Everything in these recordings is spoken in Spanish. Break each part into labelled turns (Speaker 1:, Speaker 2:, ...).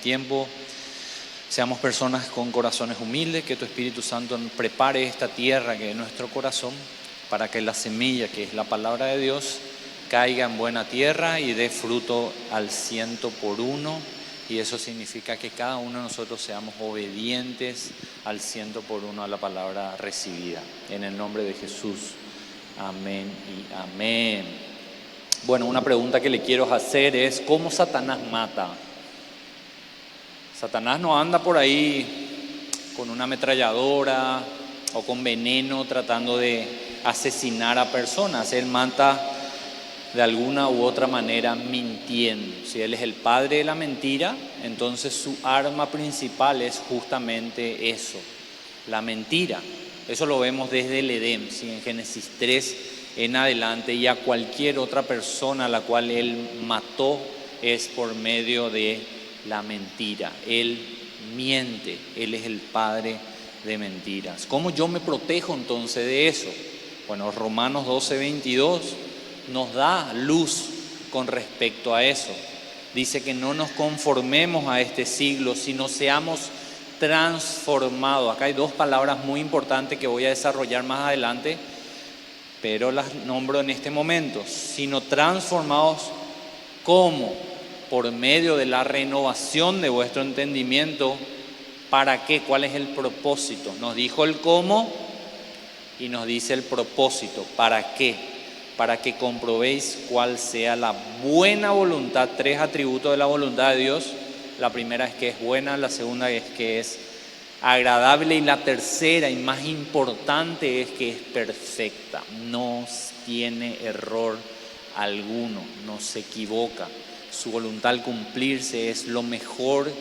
Speaker 1: Tiempo, seamos personas con corazones humildes, que tu Espíritu Santo prepare esta tierra que es nuestro corazón para que la semilla, que es la palabra de Dios, caiga en buena tierra y dé fruto al 100%, y eso significa que cada uno de nosotros seamos obedientes al 100% a la palabra recibida. En el nombre de Jesús, amén y amén. Bueno, una pregunta que le quiero hacer es: ¿cómo Satanás mata? Satanás no anda por ahí con una ametralladora o con veneno tratando de asesinar a personas. Él mata de alguna u otra manera mintiendo. Si él es el padre de la mentira, entonces su arma principal es justamente eso, la mentira. Eso lo vemos desde el Edén, ¿sí? En Génesis 3 en adelante, y a cualquier otra persona a la cual él mató es por medio de la mentira. Él miente, él es el padre de mentiras. ¿Cómo yo me protejo entonces de eso? Bueno, Romanos 12:22 nos da luz con respecto a eso. Dice que no nos conformemos a este siglo, sino seamos transformados. Acá hay dos palabras muy importantes que voy a desarrollar más adelante, pero las nombro en este momento. Sino transformados, ¿cómo? Por medio de la renovación de vuestro entendimiento. ¿Para qué? ¿Cuál es el propósito? Nos dijo el cómo y nos dice el propósito. ¿Para qué? Para que comprobéis cuál sea la buena voluntad. 3 atributos de la voluntad de Dios. La primera es que es buena, la segunda es que es agradable, y la tercera y más importante es que es perfecta. No tiene error alguno, no se equivoca. Su voluntad al cumplirse es lo mejor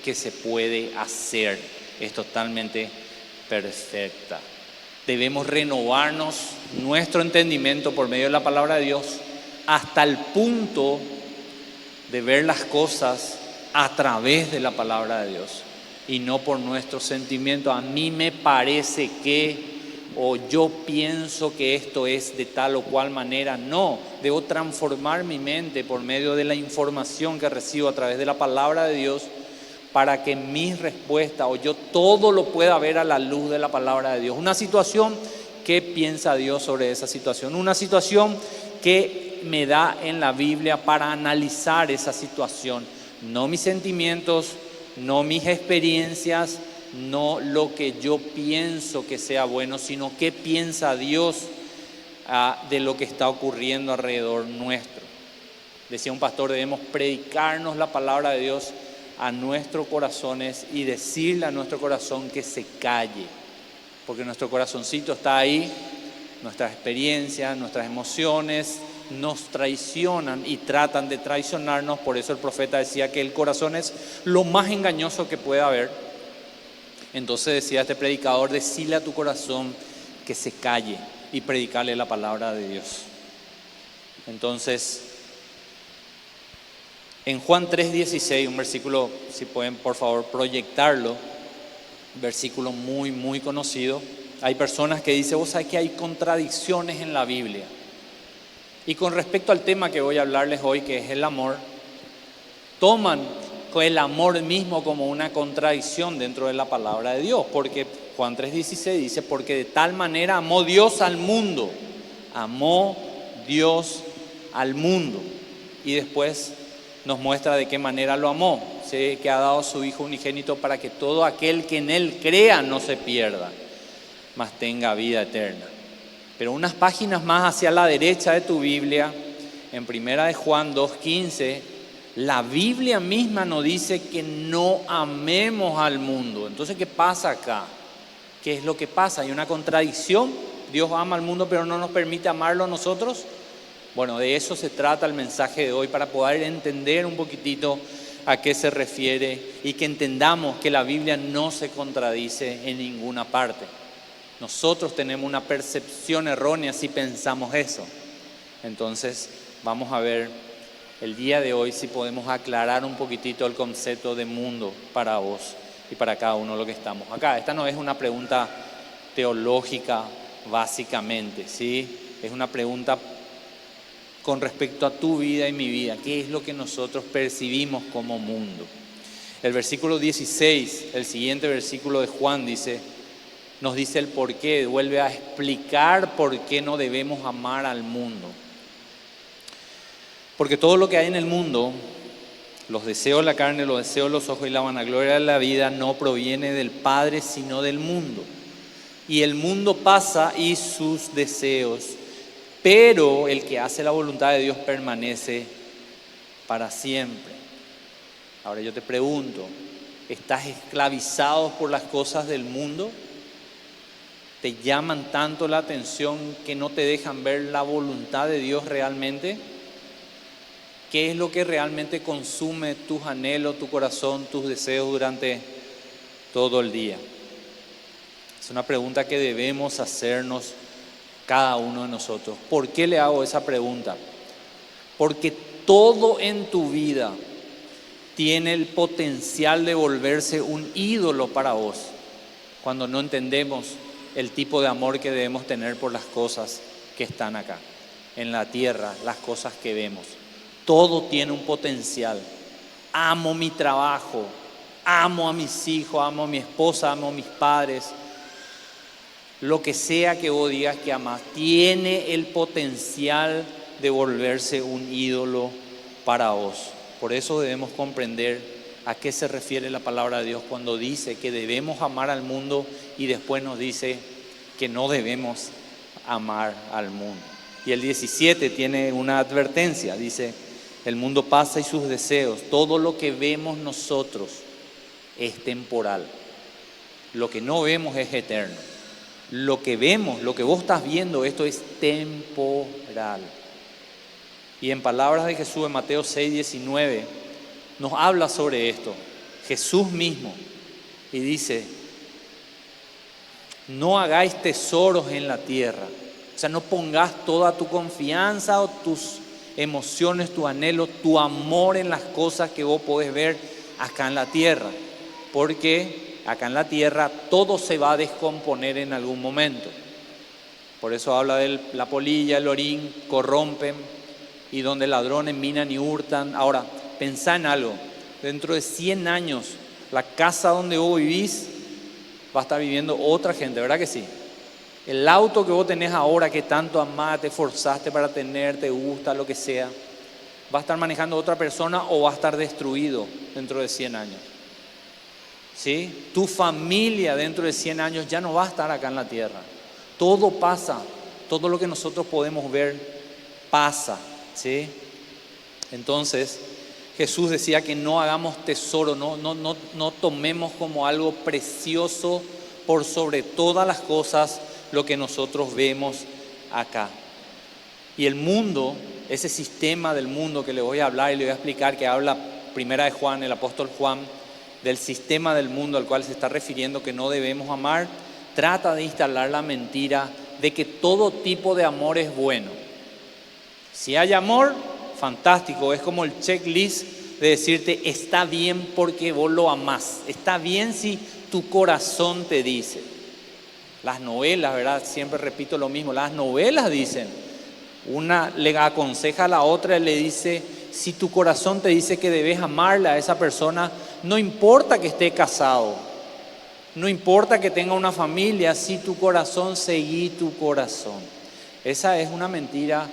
Speaker 1: que se puede hacer. Es totalmente perfecta. Debemos renovarnos nuestro entendimiento por medio de la palabra de Dios hasta el punto de ver las cosas a través de la palabra de Dios y no por nuestros sentimientos. A mí me parece que, o yo pienso que esto es de tal o cual manera. No, debo transformar mi mente por medio de la información que recibo a través de la palabra de Dios, para que mis respuestas o yo todo lo pueda ver a la luz de la palabra de Dios. Una situación, ¿qué piensa Dios sobre esa situación? Una situación que me da en la Biblia para analizar esa situación. No mis sentimientos, no mis experiencias, no lo que yo pienso que sea bueno, sino qué piensa Dios de lo que está ocurriendo alrededor nuestro. Decía un pastor: debemos predicarnos la palabra de Dios a nuestros corazones y decirle a nuestro corazón que se calle, porque nuestro corazoncito está ahí, nuestras experiencias, nuestras emociones nos traicionan y tratan de traicionarnos. Por eso el profeta decía que el corazón es lo más engañoso que puede haber. Entonces decía este predicador: decile a tu corazón que se calle y predicarle la palabra de Dios. Entonces, en Juan 3:16, un versículo, si pueden por favor proyectarlo, versículo muy, muy conocido. Hay personas que dicen: vos sabés que hay contradicciones en la Biblia. Y con respecto al tema que voy a hablarles hoy, que es el amor, toman el amor mismo como una contradicción dentro de la palabra de Dios. Porque Juan 3:16 dice: porque de tal manera amó Dios al mundo. Amó Dios al mundo. Y después nos muestra de qué manera lo amó. Sé que ha dado a su Hijo unigénito para que todo aquel que en Él crea no se pierda, mas tenga vida eterna. Pero unas páginas más hacia la derecha de tu Biblia, en 1 de Juan 2:15, la Biblia misma nos dice que no amemos al mundo. Entonces, ¿qué pasa acá? ¿Qué es lo que pasa? ¿Hay una contradicción? ¿Dios ama al mundo pero no nos permite amarlo a nosotros? Bueno, de eso se trata el mensaje de hoy, para poder entender un poquitito a qué se refiere y que entendamos que la Biblia no se contradice en ninguna parte. Nosotros tenemos una percepción errónea si pensamos eso. Entonces, vamos a ver el día de hoy si podemos aclarar un poquitito el concepto de mundo para vos y para cada uno de los que estamos acá. Esta no es una pregunta teológica básicamente, ¿sí? Es una pregunta con respecto a tu vida y mi vida. ¿Qué es lo que nosotros percibimos como mundo? El versículo 16, el siguiente versículo de Juan nos dice el por qué, vuelve a explicar por qué no debemos amar al mundo. Porque todo lo que hay en el mundo, los deseos de la carne, los deseos de los ojos y la vanagloria de la vida, no proviene del Padre, sino del mundo. Y el mundo pasa y sus deseos, pero el que hace la voluntad de Dios permanece para siempre. Ahora yo te pregunto, ¿estás esclavizado por las cosas del mundo? ¿Te llaman tanto la atención que no te dejan ver la voluntad de Dios realmente? ¿Qué es lo que realmente consume tus anhelos, tu corazón, tus deseos durante todo el día? Es una pregunta que debemos hacernos cada uno de nosotros. ¿Por qué le hago esa pregunta? Porque todo en tu vida tiene el potencial de volverse un ídolo para vos cuando no entendemos el tipo de amor que debemos tener por las cosas que están acá, en la tierra, las cosas que vemos. Todo tiene un potencial. Amo mi trabajo, amo a mis hijos, amo a mi esposa, amo a mis padres. Lo que sea que vos digas que amas, tiene el potencial de volverse un ídolo para vos. Por eso debemos comprender a qué se refiere la palabra de Dios cuando dice que debemos amar al mundo y después nos dice que no debemos amar al mundo. Y el 17 tiene una advertencia, dice: el mundo pasa y sus deseos, todo lo que vemos nosotros es temporal. Lo que no vemos es eterno. Lo que vemos, lo que vos estás viendo, esto es temporal. Y en palabras de Jesús en Mateo 6:19 nos habla sobre esto. Jesús mismo, y dice: no hagáis tesoros en la tierra. O sea, no pongas toda tu confianza o tus emociones, tu anhelo, tu amor en las cosas que vos podés ver acá en la tierra. Porque acá en la tierra todo se va a descomponer en algún momento. Por eso habla de la polilla, el orín, corrompen, y donde ladrones minan y hurtan. Ahora, pensá en algo: dentro de 100 años, la casa donde vos vivís va a estar viviendo otra gente, ¿verdad que sí? El auto que vos tenés ahora, que tanto amás, te esforzaste para tener, te gusta, lo que sea, va a estar manejando otra persona o va a estar destruido dentro de 100 años. ¿Sí? Tu familia dentro de 100 años ya no va a estar acá en la tierra. Todo pasa, todo lo que nosotros podemos ver pasa, ¿sí? Entonces Jesús decía que no hagamos tesoro, no tomemos como algo precioso por sobre todas las cosas lo que nosotros vemos acá. Y el mundo, ese sistema del mundo que le voy a hablar y le voy a explicar, que habla primera de Juan, el apóstol Juan, del sistema del mundo al cual se está refiriendo que no debemos amar, trata de instalar la mentira de que todo tipo de amor es bueno. Si hay amor, fantástico, es como el checklist de decirte: está bien porque vos lo amás, está bien si tu corazón te dice. Las novelas, ¿verdad? Siempre repito lo mismo, las novelas dicen, una le aconseja a la otra y le dice: si tu corazón te dice que debes amarla a esa persona, no importa que esté casado, no importa que tenga una familia, si tu corazón, seguí tu corazón. Esa es una mentira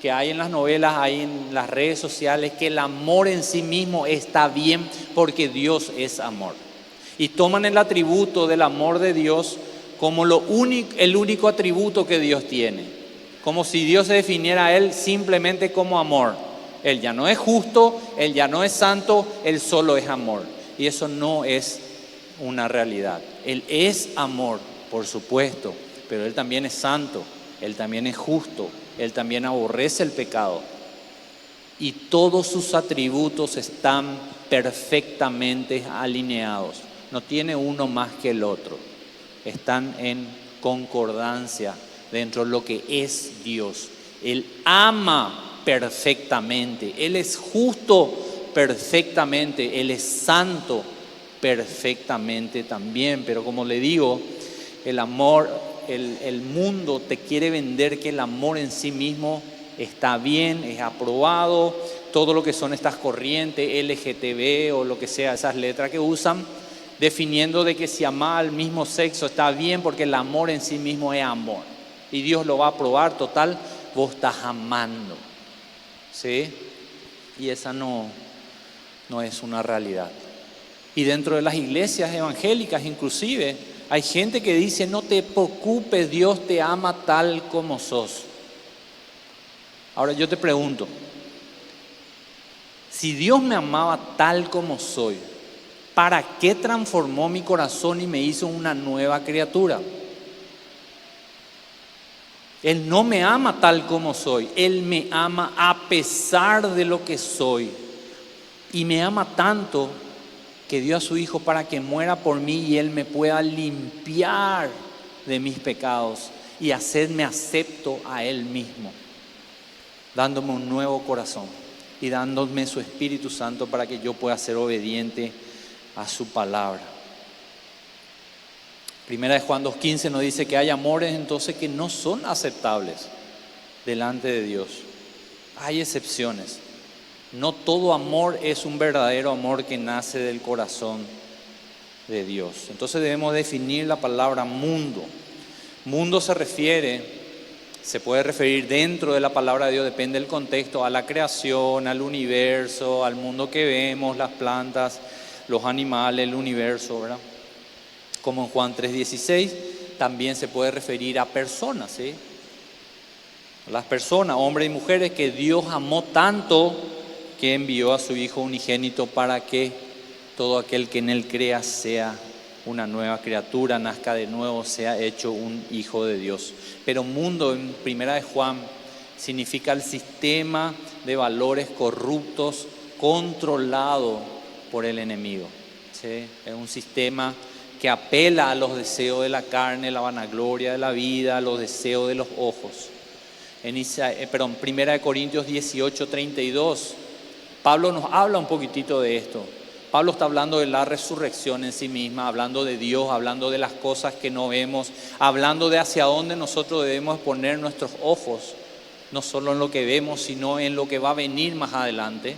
Speaker 1: que hay en las novelas, hay en las redes sociales, que el amor en sí mismo está bien porque Dios es amor. Y toman el atributo del amor de Dios como el único atributo que Dios tiene. Como si Dios se definiera a Él simplemente como amor. Él ya no es justo, Él ya no es santo, Él solo es amor. Y eso no es una realidad. Él es amor, por supuesto, pero Él también es santo, Él también es justo, Él también aborrece el pecado. Y todos sus atributos están perfectamente alineados. No tiene uno más que el otro. Están en concordancia dentro de lo que es Dios. Él ama perfectamente, Él es justo perfectamente, Él es santo perfectamente también. Pero como le digo, el amor, el mundo te quiere vender que el amor en sí mismo está bien, es aprobado, todo lo que son estas corrientes, LGTB o lo que sea, esas letras que usan, definiendo de que si amar al mismo sexo está bien porque el amor en sí mismo es amor. Y Dios lo va a aprobar, total, vos estás amando. ¿Sí? Y esa no es una realidad. Y dentro de las iglesias evangélicas inclusive, hay gente que dice, no te preocupes, Dios te ama tal como sos. Ahora yo te pregunto, si Dios me amaba tal como soy, ¿para qué transformó mi corazón y me hizo una nueva criatura? Él no me ama tal como soy, Él me ama a pesar de lo que soy. Y me ama tanto que dio a su Hijo para que muera por mí y Él me pueda limpiar de mis pecados y hacerme acepto a Él mismo, dándome un nuevo corazón y dándome su Espíritu Santo para que yo pueda ser obediente a su palabra. Primera de Juan 2:15 nos dice que hay amores entonces que no son aceptables delante de Dios. Hay excepciones. No todo amor es un verdadero amor que nace del corazón de Dios. Entonces debemos definir la palabra mundo. Mundo se puede referir dentro de la palabra de Dios, depende del contexto, a la creación, al universo, al mundo que vemos, las plantas, los animales, el universo, ¿verdad? Como en Juan 3:16, también se puede referir a personas, ¿sí? Las personas, hombres y mujeres que Dios amó tanto que envió a su Hijo unigénito para que todo aquel que en Él crea sea una nueva criatura, nazca de nuevo, sea hecho un hijo de Dios. Pero mundo en Primera de Juan significa el sistema de valores corruptos controlado por el enemigo, ¿sí? Es un sistema que apela a los deseos de la carne, la vanagloria de la vida, a los deseos de los ojos. Primera de Corintios 18:32, Pablo nos habla un poquitito de esto. Pablo está hablando de la resurrección en sí misma, hablando de Dios, hablando de las cosas que no vemos, hablando de hacia dónde nosotros debemos poner nuestros ojos, no solo en lo que vemos, sino en lo que va a venir más adelante,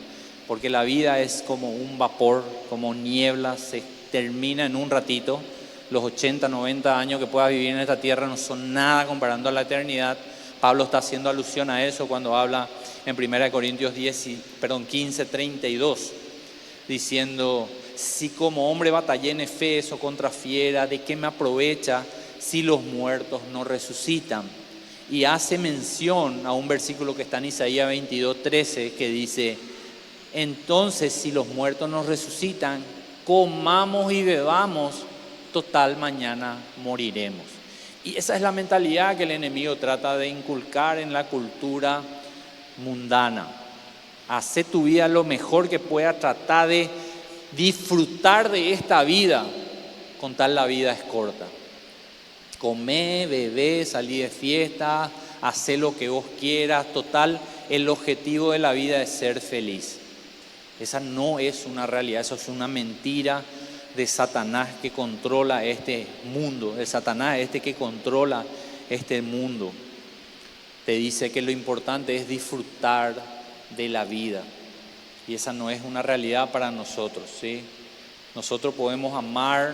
Speaker 1: porque la vida es como un vapor, como niebla, se termina en un ratito. Los 80, 90 años que puedas vivir en esta tierra no son nada comparando a la eternidad. Pablo está haciendo alusión a eso cuando habla en 1 Corintios 15:32, diciendo, si como hombre batallé en Efeso contra fiera, ¿de qué me aprovecha si los muertos no resucitan? Y hace mención a un versículo que está en Isaías 22:13 que dice, entonces si los muertos no resucitan, comamos y bebamos, total mañana moriremos. Y esa es la mentalidad que el enemigo trata de inculcar en la cultura mundana. Hacé tu vida lo mejor que pueda, tratar de disfrutar de esta vida, con tal la vida es corta. Comé, bebé, salí de fiesta, hacé lo que vos quieras, total, el objetivo de la vida es ser feliz. Esa no es una realidad, eso es una mentira de Satanás que controla este mundo, de Satanás que controla este mundo. Te dice que lo importante es disfrutar de la vida y esa no es una realidad para nosotros, ¿sí? Nosotros podemos amar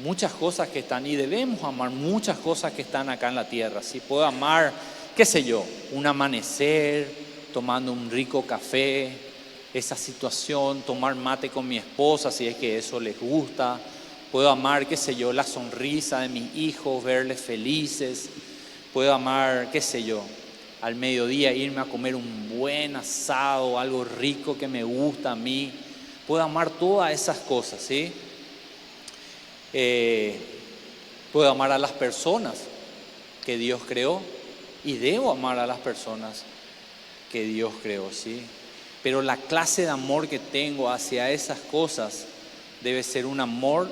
Speaker 1: muchas cosas que están y debemos amar muchas cosas que están acá en la tierra, ¿sí? Puedo amar, qué sé yo, un amanecer, tomando un rico café, esa situación, tomar mate con mi esposa si es que eso les gusta. Puedo amar, qué sé yo, la sonrisa de mis hijos, verles felices. Puedo amar, qué sé yo, al mediodía irme a comer un buen asado, algo rico que me gusta a mí. Puedo amar todas esas cosas, ¿sí? Puedo amar a las personas que Dios creó y debo amar a las personas que Dios creó, ¿sí? Pero la clase de amor que tengo hacia esas cosas debe ser un amor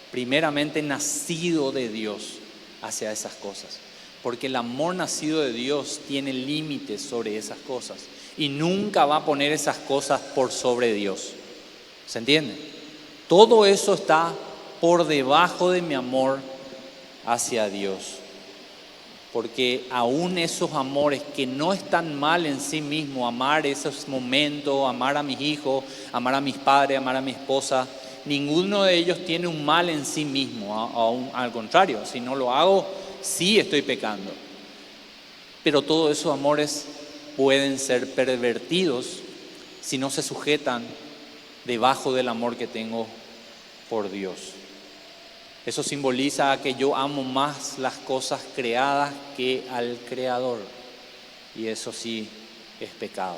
Speaker 1: primeramente nacido de Dios hacia esas cosas. Porque el amor nacido de Dios tiene límites sobre esas cosas y nunca va a poner esas cosas por sobre Dios. ¿Se entiende? Todo eso está por debajo de mi amor hacia Dios. porque aún esos amores que no están mal en sí mismos, amar esos momentos, amar a mis hijos, amar a mis padres, amar a mi esposa, ninguno de ellos tiene un mal en sí mismo, aún al contrario, si no lo hago, sí estoy pecando. Pero todos esos amores pueden ser pervertidos si no se sujetan debajo del amor que tengo por Dios. Eso simboliza que yo amo más las cosas creadas que al Creador. Y eso sí es pecado.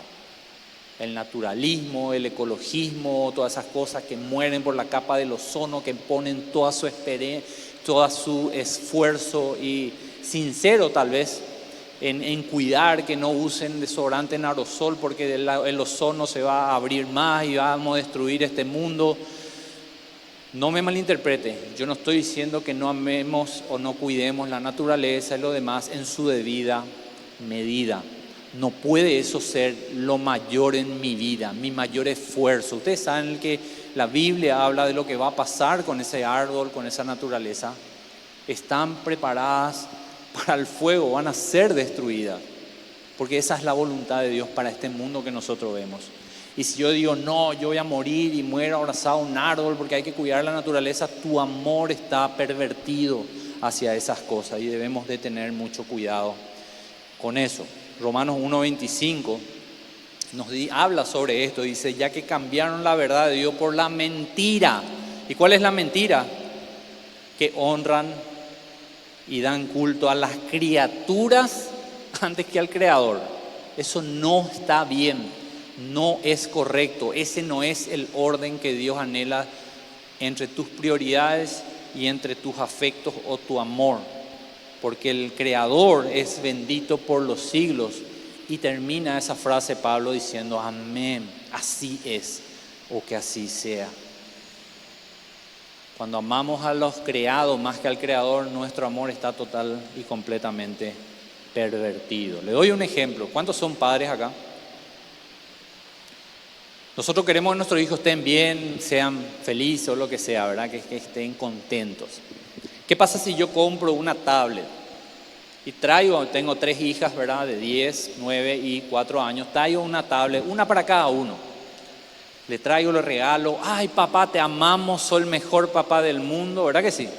Speaker 1: El naturalismo, el ecologismo, todas esas cosas que mueren por la capa del ozono, que ponen toda su esfuerzo y sincero tal vez en cuidar que no usen desodorante en aerosol porque el ozono se va a abrir más y vamos a destruir este mundo. No me malinterprete, yo no estoy diciendo que no amemos o no cuidemos la naturaleza y lo demás en su debida medida. No puede eso ser lo mayor en mi vida, mi mayor esfuerzo. Ustedes saben que la Biblia habla de lo que va a pasar con ese árbol, con esa naturaleza. Están preparadas para el fuego, van a ser destruidas, porque esa es la voluntad de Dios para este mundo que nosotros vemos. Y si yo digo, no, yo voy a morir y muero abrazado a un árbol porque hay que cuidar la naturaleza, tu amor está pervertido hacia esas cosas y debemos de tener mucho cuidado con eso. Romanos 1:25 nos habla sobre esto, dice, ya que cambiaron la verdad de Dios por la mentira. ¿Y cuál es la mentira? Que honran y dan culto a las criaturas antes que al Creador. Eso no está bien. No es correcto, ese no es el orden que Dios anhela entre tus prioridades y entre tus afectos o tu amor, porque el Creador es bendito por los siglos. Y termina esa frase Pablo diciendo, amén, así es, o que así sea. Cuando amamos a los creados más que al Creador, nuestro amor está total y completamente pervertido. Le doy un ejemplo. ¿Cuántos son padres acá? Nosotros queremos que nuestros hijos estén bien, sean felices o lo que sea, ¿verdad? Que estén contentos. ¿Qué pasa si yo compro una tablet y tengo 3 hijas, ¿verdad? De 10, 9 y 4 años, traigo una tablet, una para cada uno. Le traigo, le regalo, ay papá, te amamos, soy el mejor papá del mundo, ¿verdad que sí?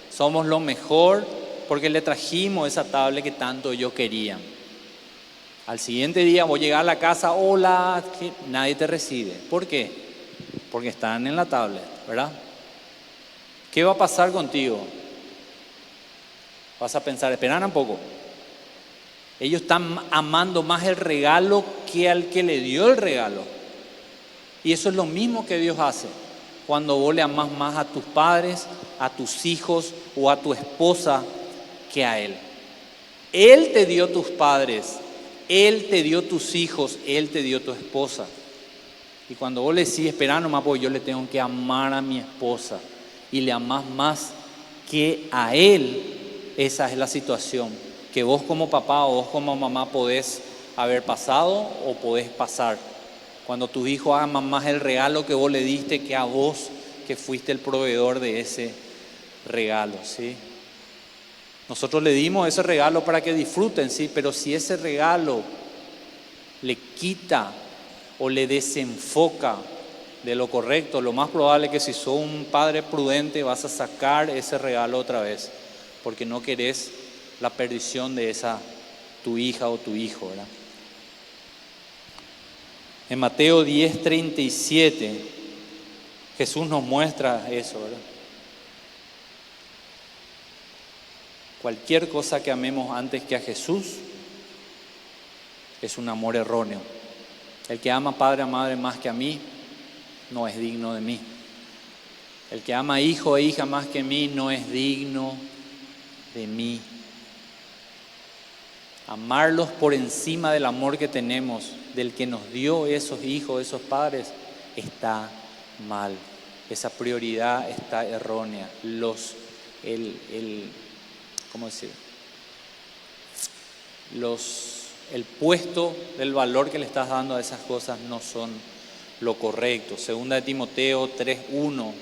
Speaker 1: Somos lo mejor porque le trajimos esa tablet que tanto yo quería. Al siguiente día voy a llegar a la casa, hola, que nadie te recibe. ¿Por qué? Porque están en la tablet, ¿verdad? ¿Qué va a pasar contigo? Vas a pensar, esperan un poco. Ellos están amando más el regalo que al que le dio el regalo. Y eso es lo mismo que Dios hace. Cuando vos le amás más a tus padres, a tus hijos o a tu esposa que a Él. Él te dio tus padres. Él te dio tus hijos, Él te dio tu esposa. Y cuando vos le decís, espera nomás, porque yo le tengo que amar a mi esposa y le amás más que a Él, esa es la situación que vos como papá o vos como mamá podés haber pasado o podés pasar. Cuando tus hijos aman más el regalo que vos le diste que a vos, que fuiste el proveedor de ese regalo, ¿sí? Nosotros le dimos ese regalo para que disfruten, sí, pero si ese regalo le quita o le desenfoca de lo correcto, lo más probable es que si sos un padre prudente vas a sacar ese regalo otra vez, porque no querés la perdición de esa tu hija o tu hijo, ¿verdad? En Mateo 10:37 Jesús nos muestra eso, ¿verdad? Cualquier cosa que amemos antes que a Jesús es un amor erróneo. El que ama a padre o madre más que a mí no es digno de mí. El que ama a hijo e hija más que a mí no es digno de mí. Amarlos por encima del amor que tenemos, del que nos dio esos hijos, esos padres, está mal. Esa prioridad está errónea. ¿Cómo decir? El puesto del valor que le estás dando a esas cosas no son lo correcto. Segunda de Timoteo 3:1,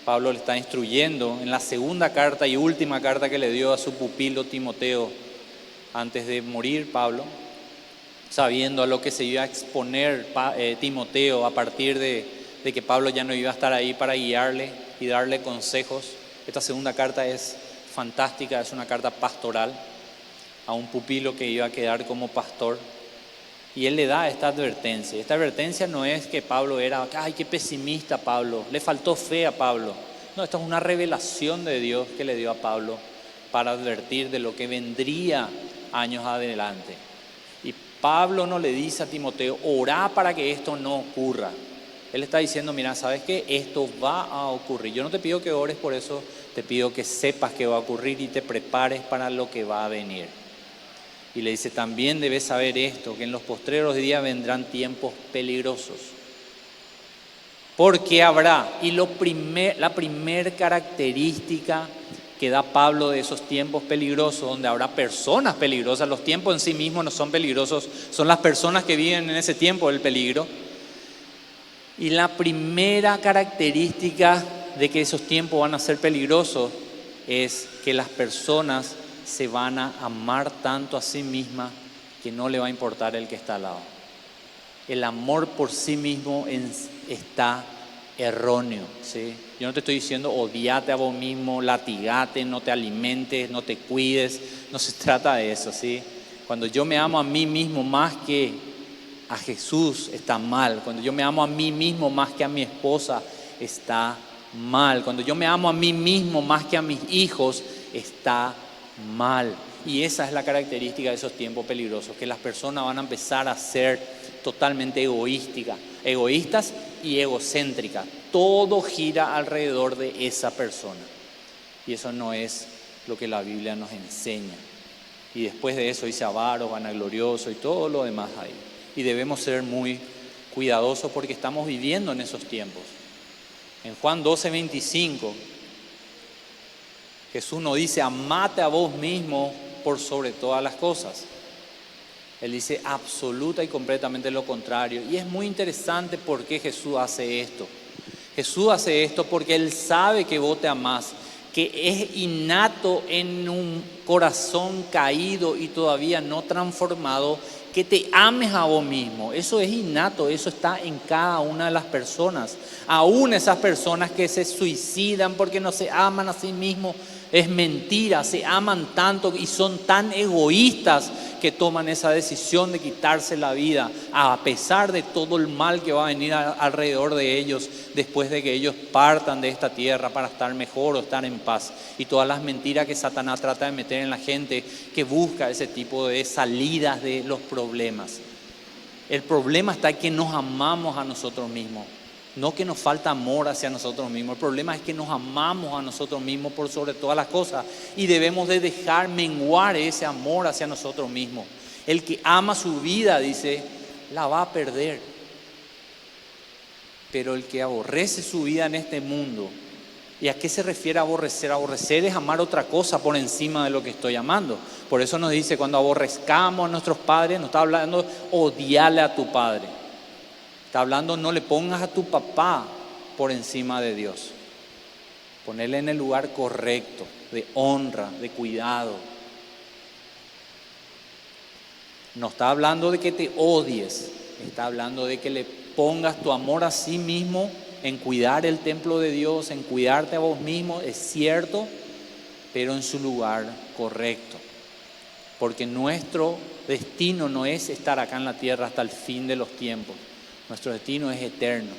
Speaker 1: Pablo le está instruyendo en la segunda carta y última carta que le dio a su pupilo Timoteo. antes de morir Pablo, sabiendo a lo que se iba a exponer Timoteo a partir de que Pablo ya no iba a estar ahí para guiarle y darle consejos. Esta segunda carta es fantástica, es una carta pastoral a un pupilo que iba a quedar como pastor. Y él le da esta advertencia. Esta advertencia no es que Pablo era, ay, qué pesimista Pablo, le faltó fe a Pablo. No, esta es una revelación de Dios que le dio a Pablo para advertir de lo que vendría años adelante. Y Pablo no le dice a Timoteo, orá para que esto no ocurra. Él está diciendo, mira, ¿sabes qué? Esto va a ocurrir. Yo no te pido que ores por eso, te pido que sepas que va a ocurrir y te prepares para lo que va a venir. Y le dice, también debes saber esto, que en los postreros días vendrán tiempos peligrosos. Porque habrá, y la primer característica que da Pablo de esos tiempos peligrosos, donde habrá personas peligrosas, los tiempos en sí mismos no son peligrosos, son las personas que viven en ese tiempo el peligro. Y la primera característica de que esos tiempos van a ser peligrosos es que las personas se van a amar tanto a sí mismas que no le va a importar el que está al lado. El amor por sí mismo está erróneo, ¿sí? Yo no te estoy diciendo odiate a vos mismo, latigate, no te alimentes, no te cuides, no se trata de eso, ¿sí? Cuando yo me amo a mí mismo más que a Jesús está mal. Cuando yo me amo a mí mismo más que a mi esposa está mal. Cuando yo me amo a mí mismo más que a mis hijos está mal. Y esa es la característica de esos tiempos peligrosos, que las personas van a empezar a ser totalmente egoístas y egocéntricas. Todo gira alrededor de esa persona. Y eso no es lo que la Biblia nos enseña. Y después de eso dice avaro, vanaglorioso y todo lo demás ahí. Y debemos ser muy cuidadosos porque estamos viviendo en esos tiempos. En Juan 12:25, Jesús nos dice, amate a vos mismo por sobre todas las cosas. Él dice absoluta y completamente lo contrario. Y es muy interesante por qué Jesús hace esto. Jesús hace esto porque Él sabe que vos te amás, que es innato en un corazón caído y todavía no transformado, que te ames a vos mismo. Eso es innato, eso está en cada una de las personas. Aún esas personas que se suicidan porque no se aman a sí mismos, es mentira, se aman tanto y son tan egoístas que toman esa decisión de quitarse la vida a pesar de todo el mal que va a venir alrededor de ellos después de que ellos partan de esta tierra para estar mejor o estar en paz. Y todas las mentiras que Satanás trata de meter en la gente que busca ese tipo de salidas de los problemas. El problema está en que nos amamos a nosotros mismos. No que nos falta amor hacia nosotros mismos. El problema es que nos amamos a nosotros mismos por sobre todas las cosas y debemos de dejar menguar ese amor hacia nosotros mismos. El que ama su vida, dice, la va a perder. Pero el que aborrece su vida en este mundo, ¿y a qué se refiere aborrecer? Aborrecer es amar otra cosa por encima de lo que estoy amando. Por eso nos dice, cuando aborrezcamos a nuestros padres, no está hablando odiarle a tu padre. Está hablando, no le pongas a tu papá por encima de Dios. Ponerle en el lugar correcto, de honra, de cuidado. No está hablando de que te odies, está hablando de que le pongas tu amor a sí mismo en cuidar el templo de Dios, en cuidarte a vos mismo, es cierto, pero en su lugar correcto. Porque nuestro destino no es estar acá en la tierra hasta el fin de los tiempos. Nuestro destino es eterno.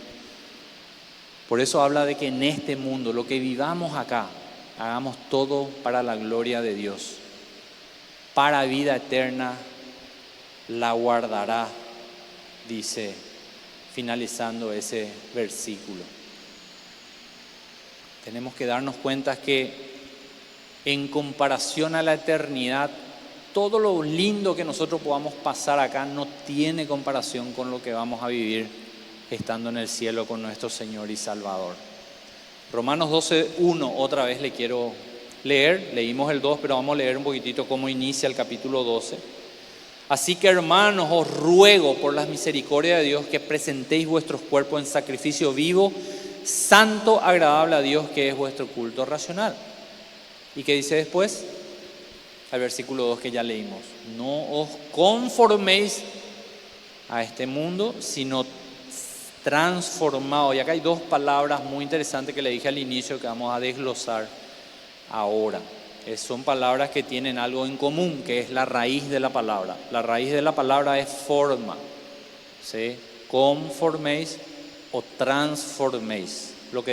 Speaker 1: Por eso habla de que en este mundo, lo que vivamos acá, hagamos todo para la gloria de Dios. Para vida eterna la guardará, dice, finalizando ese versículo. Tenemos que darnos cuenta que en comparación a la eternidad, todo lo lindo que nosotros podamos pasar acá no tiene comparación con lo que vamos a vivir estando en el cielo con nuestro Señor y Salvador. Romanos 12:1, otra vez le quiero leer. Leímos el 2, pero vamos a leer un poquitito cómo inicia el capítulo 12. Así que, hermanos, os ruego por las misericordias de Dios que presentéis vuestros cuerpos en sacrificio vivo, santo, agradable a Dios, que es vuestro culto racional. ¿Y qué dice después? al versículo 2 que ya leímos. No os conforméis a este mundo, sino transformados. Y acá hay dos palabras muy interesantes que le dije al inicio que vamos a desglosar ahora. Son palabras que tienen algo en común, que es la raíz de la palabra. La raíz de la palabra es forma, ¿sí? Conforméis o transforméis. Lo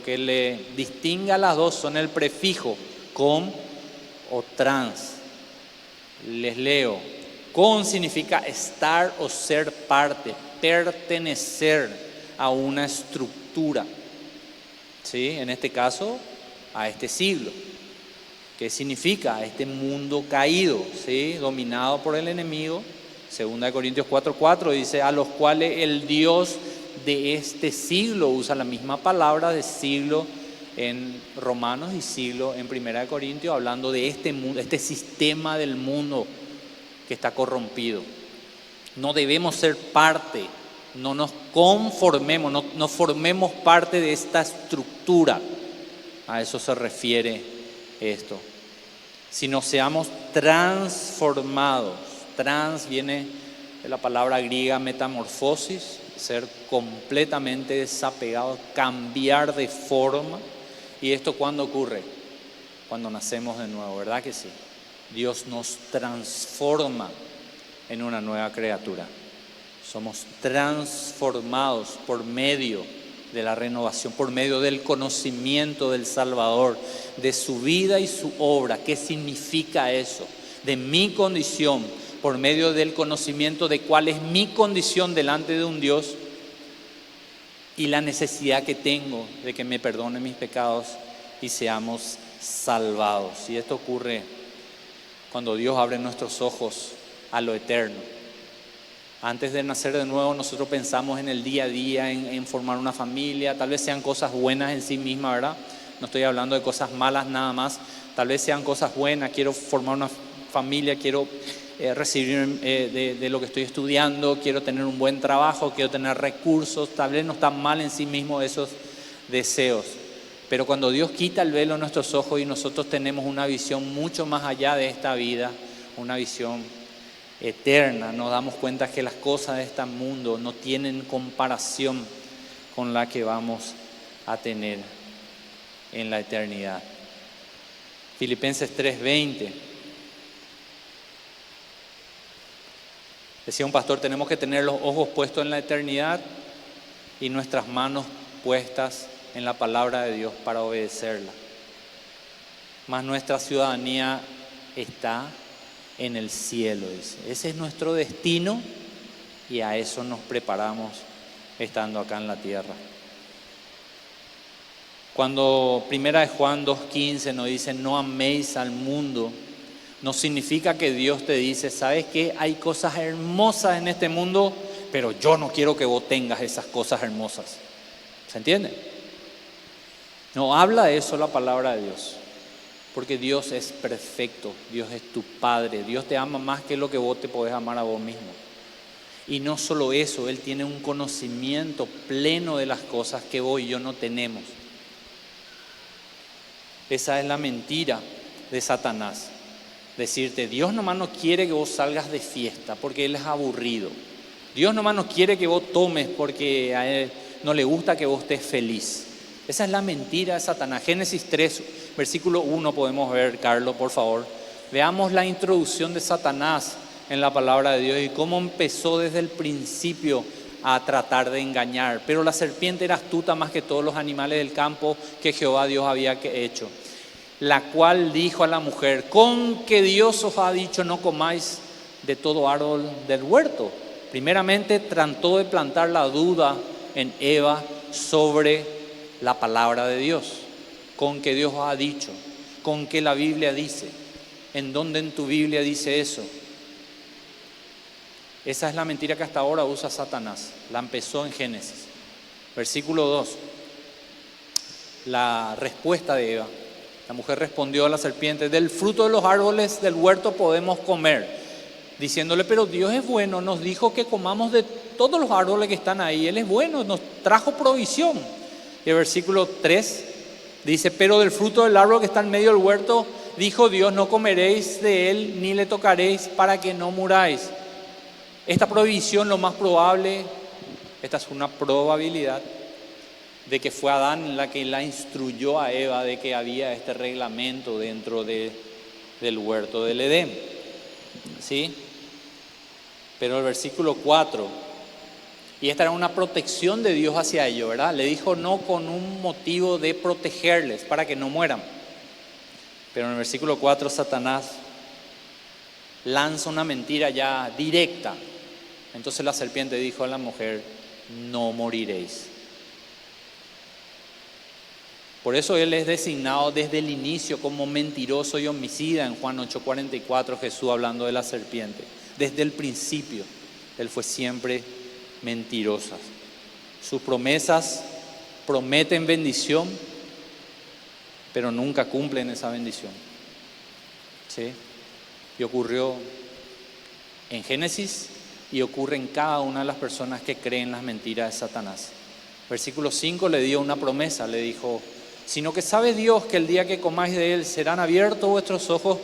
Speaker 1: que le distingue a las dos son el prefijo con o trans. Les leo. Con significa estar o ser parte, pertenecer a una estructura, ¿sí? En este caso, a este siglo. ¿Qué significa? A este mundo caído, ¿sí? Dominado por el enemigo. 2 Corintios 4:4 dice, a los cuales el Dios de este siglo, usa la misma palabra de siglo en Romanos y siglo en 1 Corintios, hablando de este mundo, este sistema del mundo que está corrompido. No debemos ser parte, no nos conformemos, no formemos parte de esta estructura. A eso se refiere esto. Sino seamos transformados. Trans viene de la palabra griega metamorfosis, ser completamente desapegado, cambiar de forma. ¿Y esto cuándo ocurre? Cuando nacemos de nuevo, ¿verdad que sí? Dios nos transforma en una nueva criatura. Somos transformados por medio de la renovación, por medio del conocimiento del Salvador, de su vida y su obra. ¿Qué significa eso? De mi condición, por medio del conocimiento de cuál es mi condición delante de un Dios y la necesidad que tengo de que me perdone mis pecados y seamos salvados. Y esto ocurre cuando Dios abre nuestros ojos a lo eterno. Antes de nacer de nuevo, nosotros pensamos en el día a día, en formar una familia. Tal vez sean cosas buenas en sí mismas, ¿verdad? No estoy hablando de cosas malas nada más. Tal vez sean cosas buenas. Quiero formar una familia, quiero recibir de lo que estoy estudiando, quiero tener un buen trabajo, quiero tener recursos. Tal vez no están mal en sí mismos esos deseos. Pero cuando Dios quita el velo de nuestros ojos y nosotros tenemos una visión mucho más allá de esta vida, una visión eterna, nos damos cuenta que las cosas de este mundo no tienen comparación con la que vamos a tener en la eternidad. Filipenses 3:20. Decía un pastor, tenemos que tener los ojos puestos en la eternidad y nuestras manos puestas en la palabra de Dios para obedecerla. Mas nuestra ciudadanía está en el cielo, dice. Ese es nuestro destino y a eso nos preparamos estando acá en la tierra. Cuando 1 Juan 2:15 nos dice no améis al mundo, no significa que Dios te dice, ¿sabes qué? Hay cosas hermosas en este mundo, pero yo no quiero que vos tengas esas cosas hermosas. ¿Se entiende? No habla de eso la palabra de Dios. Porque Dios es perfecto, Dios es tu Padre, Dios te ama más que lo que vos te podés amar a vos mismo. Y no solo eso, Él tiene un conocimiento pleno de las cosas que vos y yo no tenemos. Esa es la mentira de Satanás. Decirte, Dios nomás no quiere que vos salgas de fiesta porque Él es aburrido. Dios nomás no quiere que vos tomes porque a Él no le gusta que vos estés feliz. Esa es la mentira de Satanás. Génesis 3, versículo 1 podemos ver, Carlos, por favor. Veamos la introducción de Satanás en la palabra de Dios y cómo empezó desde el principio a tratar de engañar. Pero la serpiente era astuta más que todos los animales del campo que Jehová Dios había hecho. La cual dijo a la mujer, con que Dios os ha dicho no comáis de todo árbol del huerto. Primeramente trató de plantar la duda en Eva sobre la palabra de Dios, con que Dios ha dicho, con que la Biblia dice, en dónde en tu Biblia dice eso. Esa es la mentira que hasta ahora usa Satanás, la empezó en Génesis. Versículo 2, la respuesta de Eva. La mujer respondió a la serpiente, del fruto de los árboles del huerto podemos comer, diciéndole, pero Dios es bueno, nos dijo que comamos de todos los árboles que están ahí, Él es bueno, nos trajo provisión. Y el versículo 3 dice, pero del fruto del árbol que está en medio del huerto, dijo Dios, no comeréis de él ni le tocaréis para que no muráis. Esta prohibición, lo más probable, esta es una probabilidad de que fue Adán la que la instruyó a Eva de que había este reglamento dentro del huerto del Edén. ¿Sí? Pero el versículo 4, y esta era una protección de Dios hacia ellos, ¿verdad? Le dijo no con un motivo de protegerles para que no mueran. Pero en el versículo 4 Satanás lanza una mentira ya directa. Entonces la serpiente dijo a la mujer, no moriréis. Por eso él es designado desde el inicio como mentiroso y homicida. En Juan 8:44 Jesús hablando de la serpiente. Desde el principio él fue siempre mentiroso. Sus promesas prometen bendición, pero nunca cumplen esa bendición. ¿Sí? Y ocurrió en Génesis y ocurre en cada una de las personas que creen las mentiras de Satanás. Versículo 5 le dio una promesa, le dijo, sino que sabe Dios que el día que comáis de él serán abiertos vuestros ojos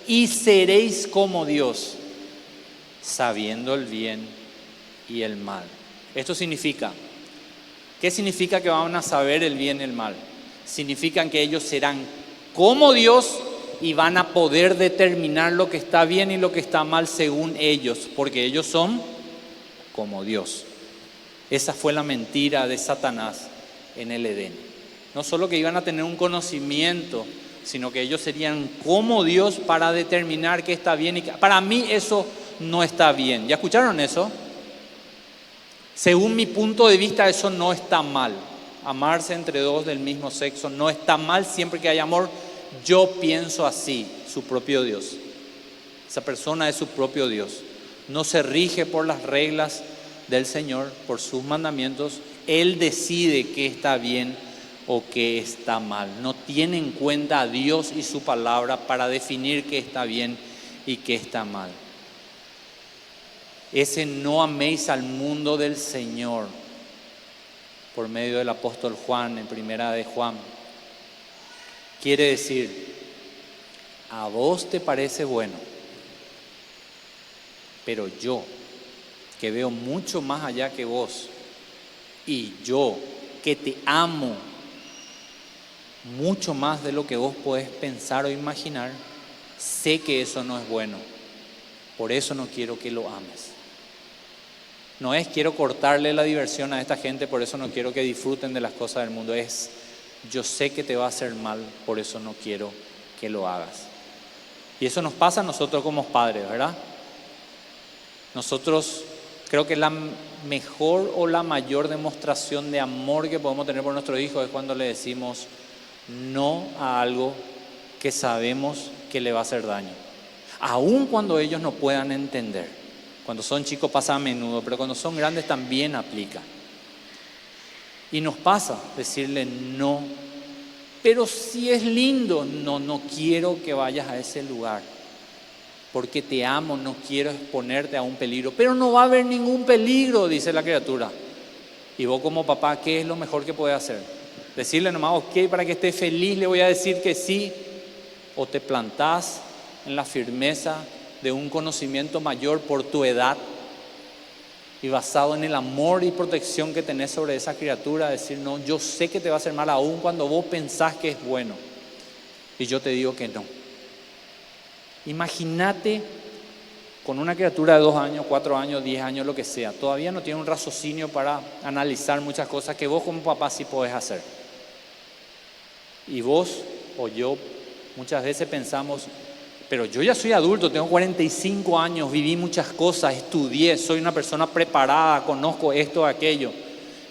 Speaker 1: y seréis como Dios, sabiendo el bien y el mal. Esto significa, ¿qué significa que van a saber el bien y el mal? Significan que ellos serán como Dios y van a poder determinar lo que está bien y lo que está mal según ellos, porque ellos son como Dios. Esa fue la mentira de Satanás en el Edén. No solo que iban a tener un conocimiento, sino que ellos serían como Dios para determinar qué está bien y qué... Para mí eso no está bien. ¿Ya escucharon eso? Según mi punto de vista, eso no está mal. Amarse entre dos del mismo sexo no está mal siempre que haya amor. Yo pienso así, su propio Dios. Esa persona es su propio Dios. No se rige por las reglas del Señor, por sus mandamientos. Él decide qué está bien o qué está mal. No tiene en cuenta a Dios y su palabra para definir qué está bien y qué está mal. Ese no améis al mundo del Señor, por medio del apóstol Juan, en primera de Juan, quiere decir, a vos te parece bueno, pero yo, que veo mucho más allá que vos, y yo, que te amo mucho más de lo que vos podés pensar o imaginar, sé que eso no es bueno. Por eso no quiero que lo ames. No es quiero cortarle la diversión a esta gente, por eso no quiero que disfruten de las cosas del mundo. Es yo sé que te va a hacer mal, por eso no quiero que lo hagas. Y eso nos pasa a nosotros como padres, ¿verdad? Nosotros creo que la mejor o la mayor demostración de amor que podemos tener por nuestros hijos es cuando le decimos no a algo que sabemos que le va a hacer daño. Aun cuando ellos no puedan entender. Cuando son chicos pasa a menudo, pero cuando son grandes también aplica. Y nos pasa decirle no, pero si es lindo, no quiero que vayas a ese lugar. Porque te amo, no quiero exponerte a un peligro. Pero no va a haber ningún peligro, dice la criatura. Y vos como papá, ¿qué es lo mejor que puedes hacer? Decirle nomás, ok, para que esté feliz le voy a decir que sí. O te plantás en la firmeza de un conocimiento mayor por tu edad y basado en el amor y protección que tenés sobre esa criatura, decir no, yo sé que te va a hacer mal aún cuando vos pensás que es bueno y yo te digo que no. Imagínate con una criatura de 2 años, 4 años, 10 años, lo que sea, todavía no tiene un raciocinio para analizar muchas cosas que vos como papá sí podés hacer. Y vos o yo muchas veces pensamos, pero yo ya soy adulto, tengo 45 años, viví muchas cosas, estudié, soy una persona preparada, conozco esto, aquello.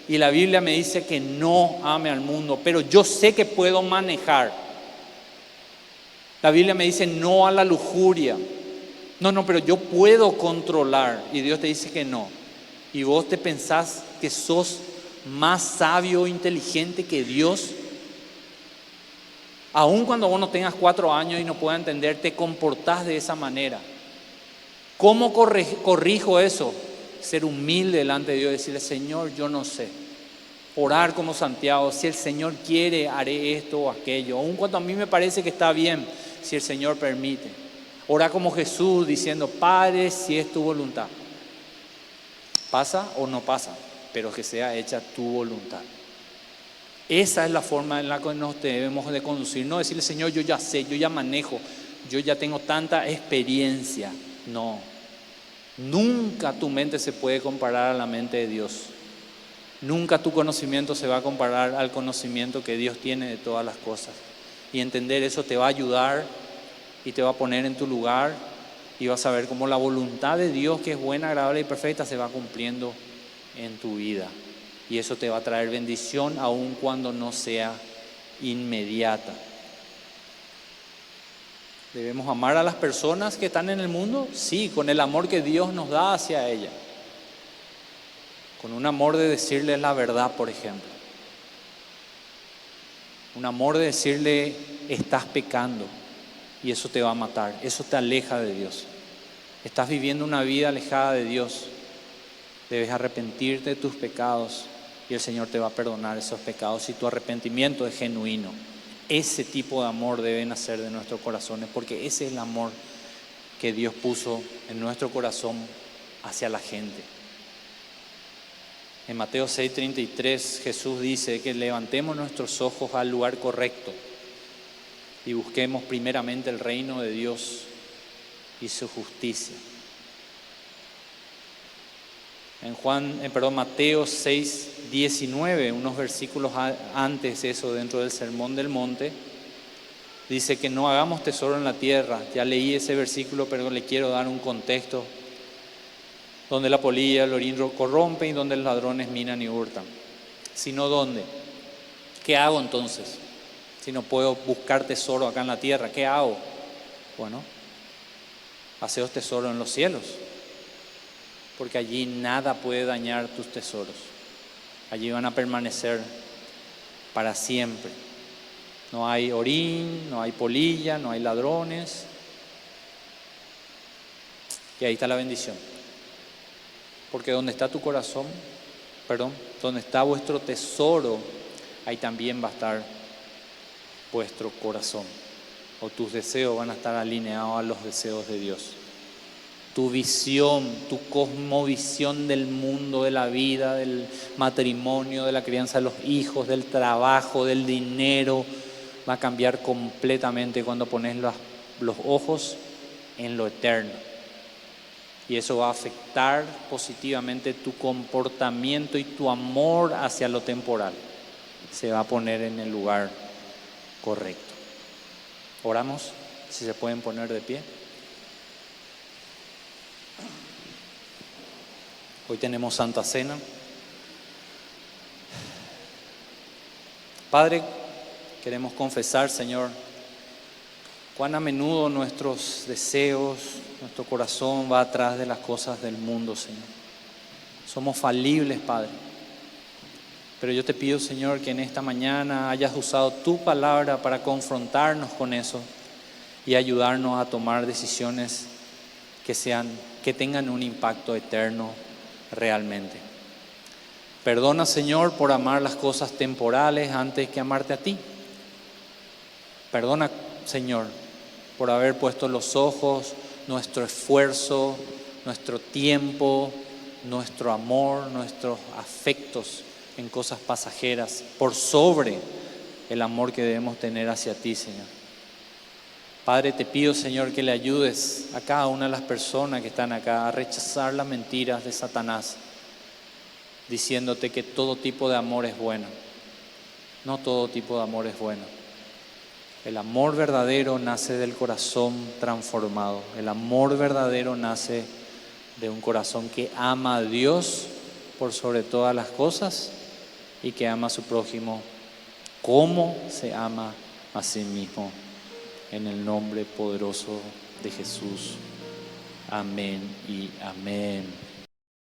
Speaker 1: Y la Biblia me dice que no ame al mundo, pero yo sé que puedo manejar. La Biblia me dice no a la lujuria. No, pero yo puedo controlar. Y Dios te dice que no. Y vos te pensás que sos más sabio o inteligente que Dios. Aun cuando vos no tengas 4 años y no puedas entender, te comportás de esa manera. ¿Cómo corrijo eso? Ser humilde delante de Dios y decirle, Señor, yo no sé. Orar como Santiago, si el Señor quiere, haré esto o aquello. Aun cuando a mí me parece que está bien, si el Señor permite. Ora como Jesús diciendo, Padre, si es tu voluntad. Pasa o no pasa, pero que sea hecha tu voluntad. Esa es la forma en la que nos debemos de conducir. No decirle, Señor, yo ya sé, yo ya manejo, yo ya tengo tanta experiencia. No, nunca tu mente se puede comparar a la mente de Dios. Nunca tu conocimiento se va a comparar al conocimiento que Dios tiene de todas las cosas. Y entender eso te va a ayudar y te va a poner en tu lugar y vas a ver cómo la voluntad de Dios, que es buena, agradable y perfecta, se va cumpliendo en tu vida. Y eso te va a traer bendición aun cuando no sea inmediata. ¿Debemos amar a las personas que están en el mundo? Sí, con el amor que Dios nos da hacia ellas. Con un amor de decirle la verdad, por ejemplo. Un amor de decirle, estás pecando y eso te va a matar. Eso te aleja de Dios. Estás viviendo una vida alejada de Dios. Debes arrepentirte de tus pecados y el Señor te va a perdonar esos pecados si tu arrepentimiento es genuino. Ese tipo de amor debe nacer de nuestros corazones, porque ese es el amor que Dios puso en nuestro corazón hacia la gente. En Mateo 6:33 Jesús dice que levantemos nuestros ojos al lugar correcto y busquemos primeramente el reino de Dios y su justicia. Mateo 6:19, unos versículos antes eso, dentro del Sermón del Monte, dice que no hagamos tesoro en la tierra. Ya leí ese versículo, pero le quiero dar un contexto. Donde la polilla, el orín corrompen y donde los ladrones minan y hurtan. Sino ¿dónde? ¿Qué hago entonces? Si no puedo buscar tesoro acá en la tierra, ¿qué hago? Bueno, haceos tesoro en los cielos, porque allí nada puede dañar tus tesoros. Allí van a permanecer para siempre. No hay orín, no hay polilla, no hay ladrones. Y ahí está la bendición. Porque donde está tu corazón, donde está vuestro tesoro, ahí también va a estar vuestro corazón. O tus deseos van a estar alineados a los deseos de Dios. Tu visión, tu cosmovisión del mundo, de la vida, del matrimonio, de la crianza de los hijos, del trabajo, del dinero, va a cambiar completamente cuando pones los ojos en lo eterno. Y eso va a afectar positivamente tu comportamiento y tu amor hacia lo temporal. Se va a poner en el lugar correcto. Oramos, si se pueden poner de pie. Hoy tenemos Santa Cena. Padre, queremos confesar, Señor, cuán a menudo nuestros deseos, nuestro corazón va atrás de las cosas del mundo, Señor. Somos falibles, Padre. Pero yo te pido, Señor, que en esta mañana hayas usado tu palabra para confrontarnos con eso y ayudarnos a tomar decisiones que tengan un impacto eterno realmente. Perdona, Señor, por amar las cosas temporales antes que amarte a ti. Perdona, Señor, por haber puesto los ojos, nuestro esfuerzo, nuestro tiempo, nuestro amor, nuestros afectos en cosas pasajeras, por sobre el amor que debemos tener hacia ti, Señor. Padre, te pido, Señor, que le ayudes a cada una de las personas que están acá a rechazar las mentiras de Satanás, diciéndote que todo tipo de amor es bueno. No todo tipo de amor es bueno. El amor verdadero nace del corazón transformado. El amor verdadero nace de un corazón que ama a Dios por sobre todas las cosas y que ama a su prójimo como se ama a sí mismo. En el nombre poderoso de Jesús. Amén y amén.